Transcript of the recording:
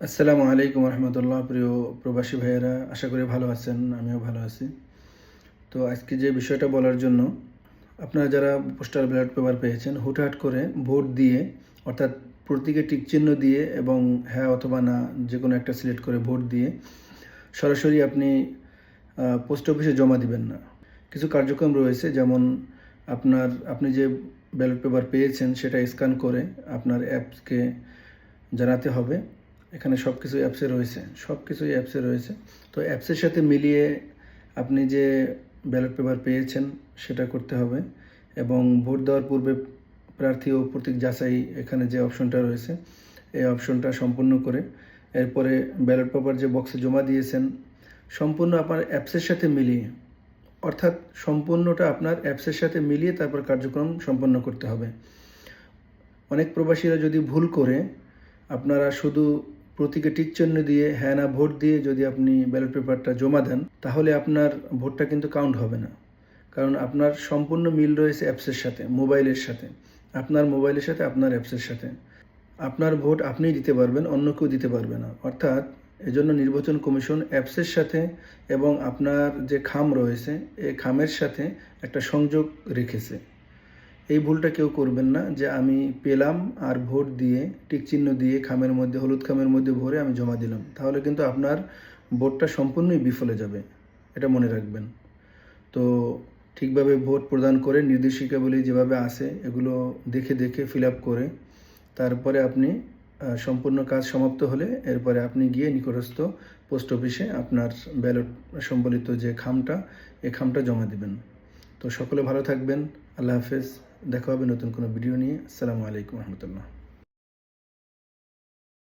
আসসালামু আলাইকুম রহমতুল্লাহ। প্রিয় প্রবাসী ভাইয়েরা, আশা করি ভালো আছেন, আমিও ভালো আছি। তো আজকে যে বিষয়টা বলার জন্য, আপনারা যারা পোস্টাল ব্যালট পেপার পেয়েছেন, হুটহাট করে ভোট দিয়ে, অর্থাৎ প্রতীকে টিক চিহ্ন দিয়ে এবং হ্যাঁ অথবা না যে কোনো একটা সিলেক্ট করে ভোট দিয়ে সরাসরি আপনি পোস্ট অফিসে জমা দিবেন না। কিছু কার্যক্রম রয়েছে, যেমন আপনি যে ব্যালট পেপার পেয়েছেন সেটা স্ক্যান করে আপনার অ্যাপসকে জানাতে হবে। এখানে সব কিছুই অ্যাপসে রয়েছে। তো অ্যাপসের সাথে মিলিয়ে আপনি যে ব্যালট পেপার পেয়েছেন সেটা করতে হবে, এবং ভোট দেওয়ার পূর্বে প্রার্থী ও প্রতীক যাচাই, এখানে যে অপশনটা রয়েছে এই অপশনটা সম্পূর্ণ করে এরপরে ব্যালট পেপার যে বক্সে জমা দিয়েছেন সম্পূর্ণ আপনার অ্যাপসের সাথে মিলিয়ে, অর্থাৎ সম্পূর্ণটা আপনার অ্যাপসের সাথে মিলিয়ে তারপর কার্যক্রম সম্পন্ন করতে হবে। অনেক প্রবাসীরা যদি ভুল করে আপনারা শুধু প্রতীকে টিক চিহ্ন দিয়ে হ্যাঁ না ভোট দিয়ে যদি আপনি ব্যালট পেপারটা জমা দেন, তাহলে আপনার ভোটটা কিন্তু কাউন্ট হবে না। কারণ আপনার সম্পূর্ণ মিল রয়েছে অ্যাপসের সাথে, মোবাইলের সাথে, আপনার মোবাইলের সাথে, আপনার অ্যাপসের সাথে। আপনার ভোট আপনিই দিতে পারবেন, অন্য কেউ দিতে পারবে না। অর্থাৎ এজন্য নির্বাচন কমিশন অ্যাপসের সাথে এবং আপনার যে খাম রয়েছে এই খামের সাথে একটা সংযোগ রেখেছে। এই ভুলটা কেউ করবেন না যে আমি পেলাম আর ভোট দিয়ে টিকচিহ্ন দিয়ে খামের মধ্যে, হলুদ খামের মধ্যে ভরে আমি জমা দিলাম, তাহলে কিন্তু আপনার ভোটটা সম্পূর্ণই বিফলে যাবে। এটা মনে রাখবেন। তো ঠিকভাবে ভোট প্রদান করে নির্দেশিকাবলী যেভাবে আছে এগুলো দেখে দেখে ফিল আপ করে তারপরে আপনি সম্পূর্ণ কাজ সমাপ্ত হলে এরপরে আপনি গিয়ে নিকটস্থ পোস্ট অফিসে আপনার ব্যালট সম্বলিত যে খামটা এই খামটা জমা দিবেন। তো সকলে ভালো থাকবেন। আল্লাহ হাফেজ। দেখা হবে নতুন কোনো ভিডিও নিয়ে। আসসালামু আলাইকুম রহমতুল্লাহ।